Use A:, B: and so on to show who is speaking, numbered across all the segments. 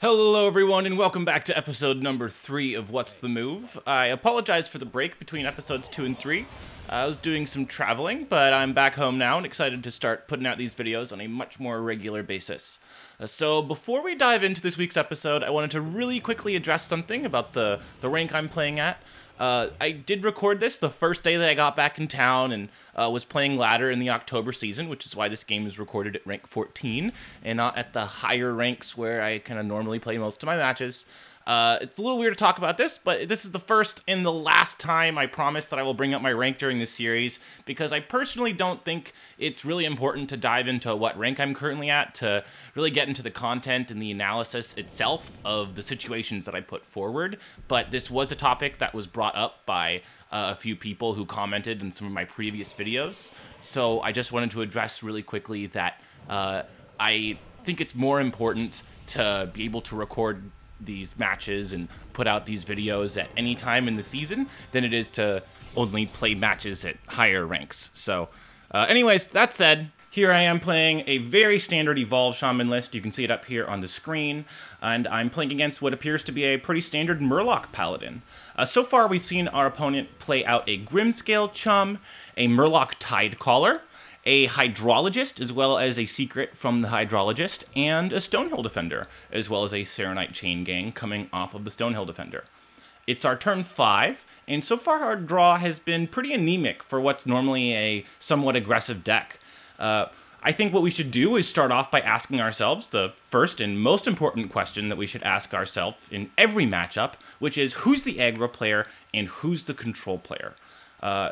A: Hello everyone and welcome back to episode number 3 of What's the Move. I apologize for the break between episodes 2 and 3. I was doing some traveling, but I'm back home now and excited to start putting out these videos on a much more regular basis. So before we dive into this week's episode, I wanted to really quickly address something about the rank I'm playing at. I did record this the first day that I got back in town and was playing ladder in the October season, which is why this game is recorded at rank 14 and not at the higher ranks where I kind of normally play most of my matches. It's a little weird to talk about this, but this is the first and the last time I promise that I will bring up my rank during this series, because I personally don't think it's really important to dive into what rank I'm currently at to really get into the content and the analysis itself of the situations that I put forward. But this was a topic that was brought up by a few people who commented in some of my previous videos, so I just wanted to address really quickly that I think it's more important to be able to record these matches and put out these videos at any time in the season than it is to only play matches at higher ranks. So anyways, that said, here I am playing a very standard Evolve Shaman list. You can see it up here on the screen, and I'm playing against what appears to be a pretty standard Murloc Paladin. So far we've seen our opponent play out a Grimscale Chum, a Murloc Tidecaller, a Hydrologist, as well as a Secret from the Hydrologist, and a Stonehill Defender, as well as a Serenite Chain Gang coming off of the Stonehill Defender. It's our turn 5, and so far our draw has been pretty anemic for what's normally a somewhat aggressive deck. I think what we should do is start off by asking ourselves the first and most important question that we should ask ourselves in every matchup, which is who's the aggro player and who's the control player?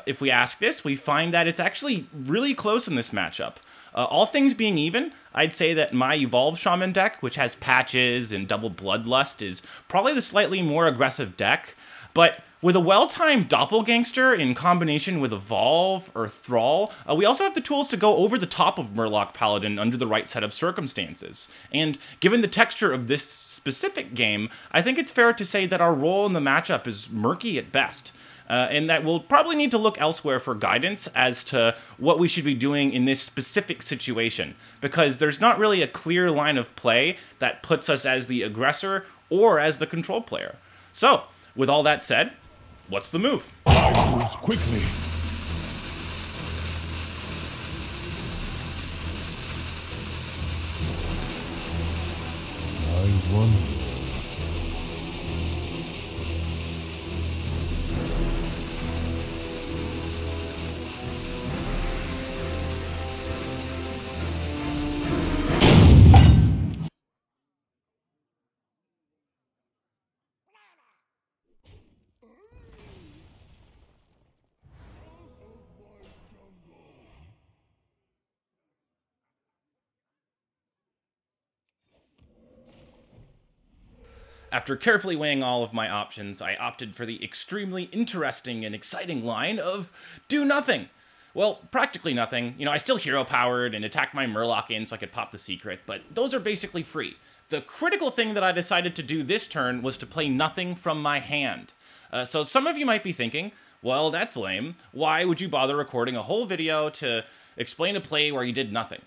A: If we ask this, we find that it's actually really close in this matchup. All things being even, I'd say that my Evolve Shaman deck, which has patches and double Bloodlust, is probably the slightly more aggressive deck, but with a well-timed Doppelgangster in combination with Evolve or Thrall, we also have the tools to go over the top of Murloc Paladin under the right set of circumstances. And given the texture of this specific game, I think it's fair to say that our role in the matchup is murky at best. And that we'll probably need to look elsewhere for guidance as to what we should be doing in this specific situation, because there's not really a clear line of play that puts us as the aggressor or as the control player. So, with all that said, what's the move?
B: I move quickly. I wonder.
A: After carefully weighing all of my options, I opted for the extremely interesting and exciting line of do nothing. Well, practically nothing. You know, I still hero-powered and attacked my Murloc in so I could pop the secret, but those are basically free. The critical thing that I decided to do this turn was to play nothing from my hand. So some of you might be thinking, well, that's lame. Why would you bother recording a whole video to explain a play where you did nothing?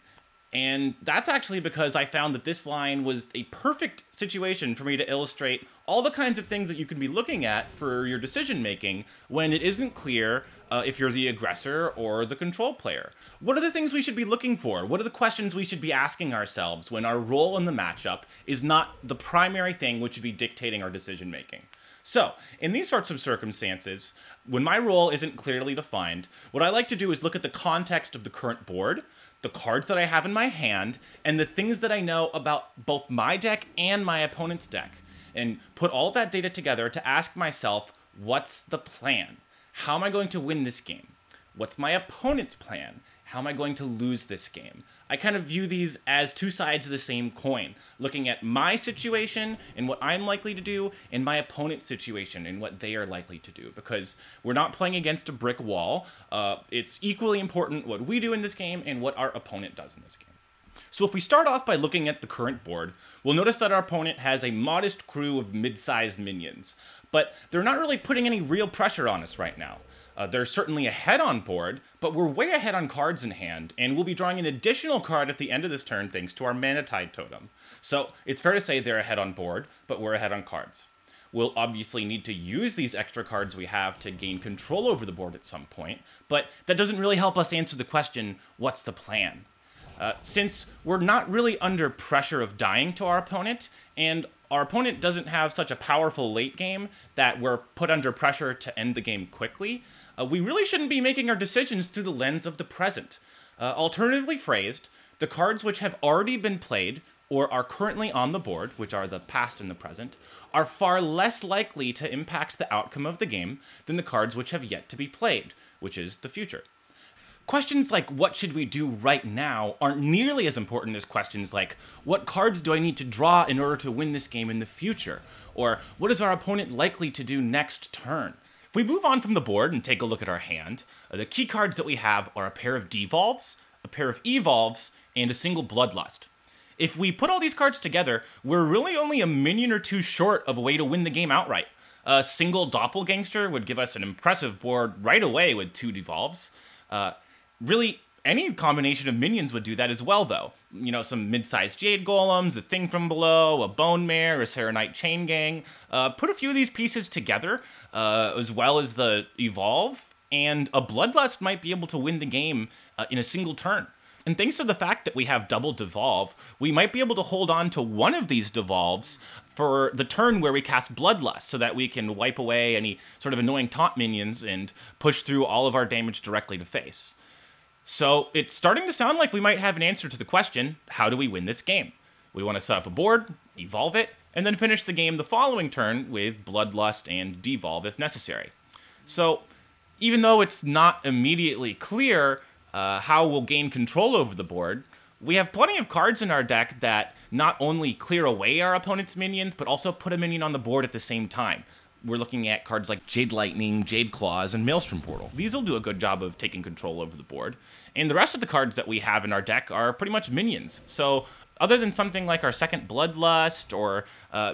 A: And that's actually because I found that this line was a perfect situation for me to illustrate all the kinds of things that you can be looking at for your decision making when it isn't clear if you're the aggressor or the control player. What are the things we should be looking for? What are the questions we should be asking ourselves when our role in the matchup is not the primary thing which should be dictating our decision making? So, in these sorts of circumstances, when my role isn't clearly defined, what I like to do is look at the context of the current board, the cards that I have in my hand, and the things that I know about both my deck and my opponent's deck, and put all that data together to ask myself, what's the plan? How am I going to win this game? What's my opponent's plan? How am I going to lose this game? I kind of view these as two sides of the same coin, looking at my situation and what I'm likely to do, and my opponent's situation and what they are likely to do, because we're not playing against a brick wall. It's equally important what we do in this game and what our opponent does in this game. So if we start off by looking at the current board, we'll notice that our opponent has a modest crew of mid-sized minions, but they're not really putting any real pressure on us right now. They're certainly ahead on board, but we're way ahead on cards in hand, and we'll be drawing an additional card at the end of this turn thanks to our Mana Tide Totem. So it's fair to say they're ahead on board, but we're ahead on cards. We'll obviously need to use these extra cards we have to gain control over the board at some point, but that doesn't really help us answer the question, what's the plan? Since we're not really under pressure of dying to our opponent, and our opponent doesn't have such a powerful late game that we're put under pressure to end the game quickly, we really shouldn't be making our decisions through the lens of the present. Alternatively phrased, the cards which have already been played or are currently on the board, which are the past and the present, are far less likely to impact the outcome of the game than the cards which have yet to be played, which is the future. Questions like what should we do right now aren't nearly as important as questions like what cards do I need to draw in order to win this game in the future, or what is our opponent likely to do next turn. If we move on from the board and take a look at our hand, the key cards that we have are a pair of devolves, a pair of evolves, and a single bloodlust. If we put all these cards together, we're really only a minion or two short of a way to win the game outright. A single doppelgangster would give us an impressive board right away with 2 devolves. Really, any combination of minions would do that as well, though. You know, some mid-sized Jade Golems, a Thing from Below, a Bone Mare, a Serenite Chain Gang. Put a few of these pieces together, as well as the Evolve, and a Bloodlust might be able to win the game in a single turn. And thanks to the fact that we have double Devolve, we might be able to hold on to one of these Devolves for the turn where we cast Bloodlust, so that we can wipe away any sort of annoying taunt minions and push through all of our damage directly to face. So it's starting to sound like we might have an answer to the question, how do we win this game? We want to set up a board, evolve it, and then finish the game the following turn with Bloodlust and Devolve if necessary. So even though it's not immediately clear how we'll gain control over the board, we have plenty of cards in our deck that not only clear away our opponent's minions, but also put a minion on the board at the same time. We're looking at cards like Jade Lightning, Jade Claws, and Maelstrom Portal. These will do a good job of taking control over the board. And the rest of the cards that we have in our deck are pretty much minions. So other than something like our second Bloodlust or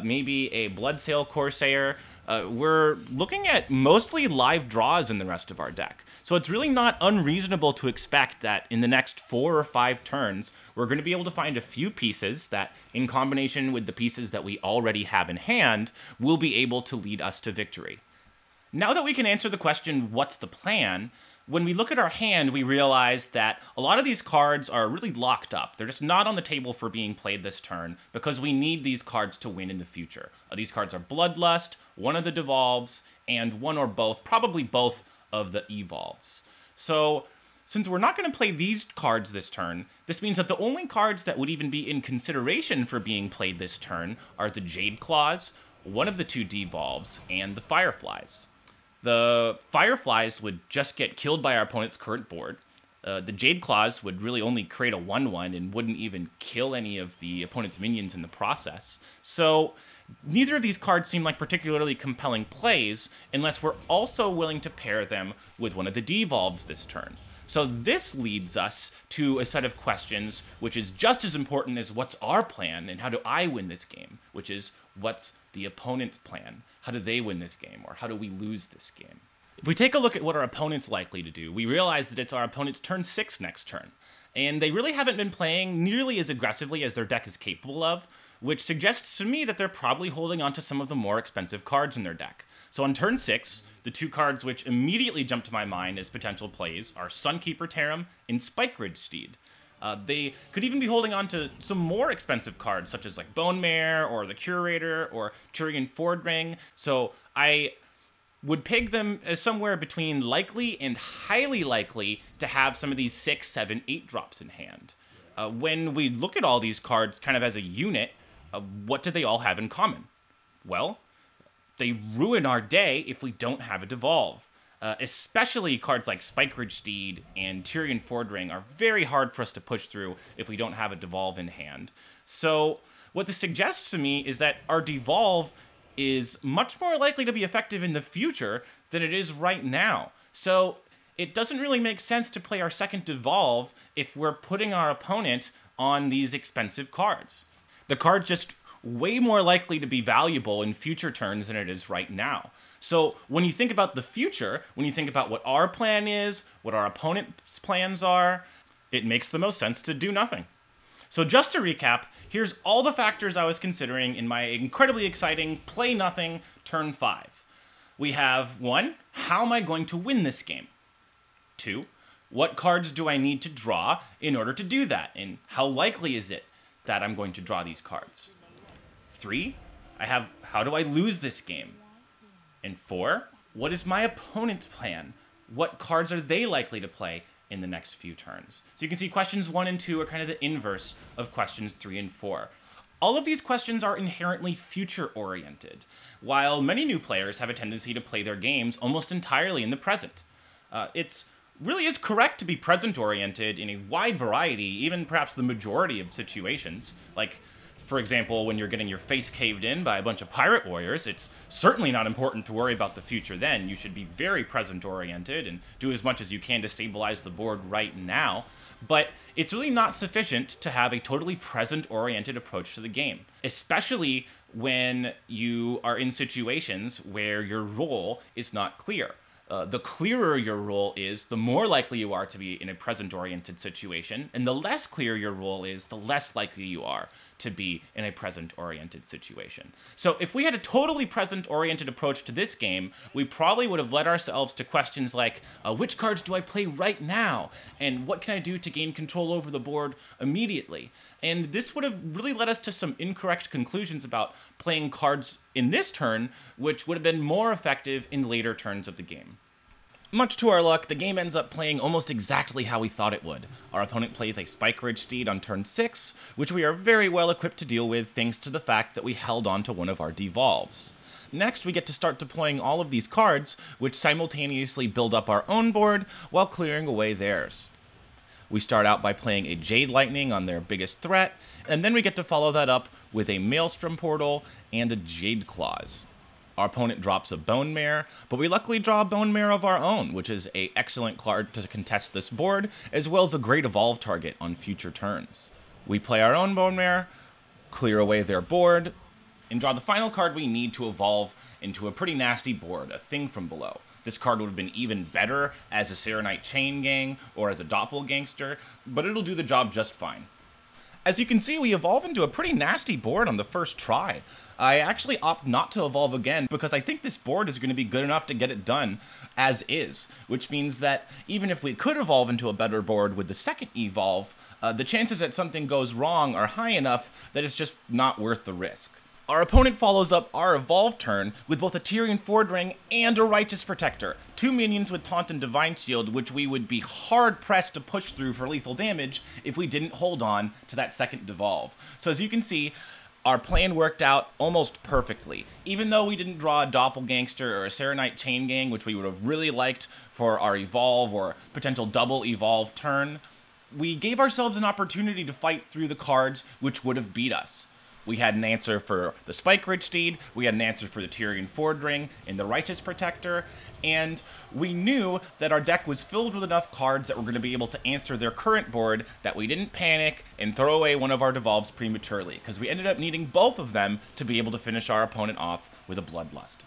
A: maybe a Bloodsail Corsair, we're looking at mostly live draws in the rest of our deck. So it's really not unreasonable to expect that in the next 4 or 5 turns, we're going to be able to find a few pieces that, in combination with the pieces that we already have in hand, will be able to lead us to victory. Now that we can answer the question, what's the plan? When we look at our hand, we realize that a lot of these cards are really locked up. They're just not on the table for being played this turn because we need these cards to win in the future. These cards are Bloodlust, one of the Devolves, and one or both, probably both of the Evolves. So since we're not going to play these cards this turn, this means that the only cards that would even be in consideration for being played this turn are the Jade Claws, one of the 2 Devolves, and the Fireflies. The Fireflies would just get killed by our opponent's current board. The Jade Claws would really only create a 1/1 and wouldn't even kill any of the opponent's minions in the process. So neither of these cards seem like particularly compelling plays unless we're also willing to pair them with one of the Devolves this turn. So this leads us to a set of questions which is just as important as what's our plan and how do I win this game, which is what's the opponent's plan? How do they win this game, or how do we lose this game? If we take a look at what our opponent's likely to do, we realize that it's our opponent's turn 6 next turn. And they really haven't been playing nearly as aggressively as their deck is capable of, which suggests to me that they're probably holding on to some of the more expensive cards in their deck. So on turn 6, the 2 cards which immediately jump to my mind as potential plays are Sunkeeper Tarim and Spikeridge Steed. They could even be holding on to some more expensive cards, such as like Bone Mare, or the Curator, or Tyrian Fordring. So I would peg them as somewhere between likely and highly likely to have some of these 6, 7, 8 drops in hand. When we look at all these cards kind of as a unit, what do they all have in common? Well, they ruin our day if we don't have a Devolve. Especially cards like Spikeridge Steed and Tyrian Fordring are very hard for us to push through if we don't have a Devolve in hand. So what this suggests to me is that our Devolve is much more likely to be effective in the future than it is right now. So it doesn't really make sense to play our second Devolve if we're putting our opponent on these expensive cards. The card's just way more likely to be valuable in future turns than it is right now. So when you think about the future, when you think about what our plan is, what our opponent's plans are, it makes the most sense to do nothing. So just to recap, here's all the factors I was considering in my incredibly exciting play nothing turn 5. We have 1, how am I going to win this game? 2, what cards do I need to draw in order to do that? And how likely is it that I'm going to draw these cards? 3, how do I lose this game? And 4, what is my opponent's plan? What cards are they likely to play in the next few turns? So you can see questions 1 and 2 are kind of the inverse of questions 3 and 4. All of these questions are inherently future-oriented, while many new players have a tendency to play their games almost entirely in the present. It's really is correct to be present-oriented in a wide variety, even perhaps the majority of situations. Like, for example, when you're getting your face caved in by a bunch of pirate warriors, it's certainly not important to worry about the future then. You should be very present-oriented and do as much as you can to stabilize the board right now. But it's really not sufficient to have a totally present-oriented approach to the game, especially when you are in situations where your role is not clear. The clearer your role is, the more likely you are to be in a present-oriented situation, and the less clear your role is, the less likely you are to be in a present-oriented situation. So if we had a totally present-oriented approach to this game, we probably would have led ourselves to questions like, which cards do I play right now? And what can I do to gain control over the board immediately? And this would have really led us to some incorrect conclusions about playing cards in this turn, which would have been more effective in later turns of the game. Much to our luck, the game ends up playing almost exactly how we thought it would. Our opponent plays a Spike Ridge Steed on turn 6, which we are very well equipped to deal with thanks to the fact that we held on to one of our devolves. Next, we get to start deploying all of these cards, which simultaneously build up our own board while clearing away theirs. We start out by playing a Jade Lightning on their biggest threat, and then we get to follow that up with a Maelstrom Portal and a Jade Claws. Our opponent drops a Bone Mare, but we luckily draw a Bone Mare of our own, which is an excellent card to contest this board, as well as a great evolve target on future turns. We play our own Bone Mare, clear away their board, and draw the final card we need to evolve into a pretty nasty board, a Thing from Below. This card would have been even better as a Serenite Chain Gang or as a Doppelgangster, but it'll do the job just fine. As you can see, we evolve into a pretty nasty board on the first try. I actually opt not to evolve again because I think this board is going to be good enough to get it done as is, which means that even if we could evolve into a better board with the second evolve, the chances that something goes wrong are high enough that it's just not worth the risk. Our opponent follows up our evolve turn with both a Tyrian Ford Ring and a Righteous Protector, 2 minions with Taunt and Divine Shield, which we would be hard-pressed to push through for lethal damage if we didn't hold on to that second devolve. So as you can see, our plan worked out almost perfectly. Even though we didn't draw a Doppelgangster or a Serenite Chain Gang, which we would have really liked for our evolve or potential double evolve turn, we gave ourselves an opportunity to fight through the cards which would have beat us. We had an answer for the Spike Ridge Steed, we had an answer for the Tyrian Ford Ring and the Righteous Protector, and we knew that our deck was filled with enough cards that were going to be able to answer their current board that we didn't panic and throw away one of our devolves prematurely, because we ended up needing both of them to be able to finish our opponent off with a Bloodlust.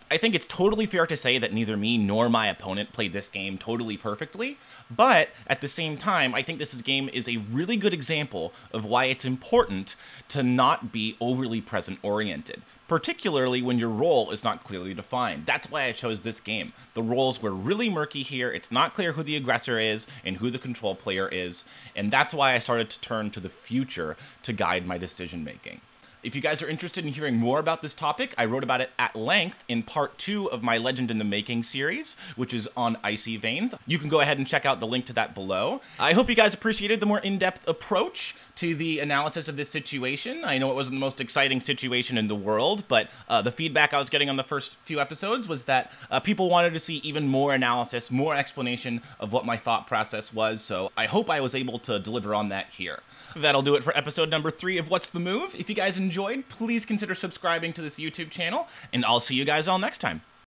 A: I think it's totally fair to say that neither me nor my opponent played this game totally perfectly, but at the same time, I think this game is a really good example of why it's important to not be overly present-oriented, particularly when your role is not clearly defined. That's why I chose this game. The roles were really murky here, it's not clear who the aggressor is and who the control player is, and that's why I started to turn to the future to guide my decision-making. If you guys are interested in hearing more about this topic, I wrote about it at length in part 2 of my Legend in the Making series, which is on Icy Veins. You can go ahead and check out the link to that below. I hope you guys appreciated the more in-depth approach to the analysis of this situation. I know it wasn't the most exciting situation in the world, but the feedback I was getting on the first few episodes was that people wanted to see even more analysis, more explanation of what my thought process was, so I hope I was able to deliver on that here. That'll do it for episode number 3 of What's the Move. If you guys enjoyed, please consider subscribing to this YouTube channel, and I'll see you guys all next time.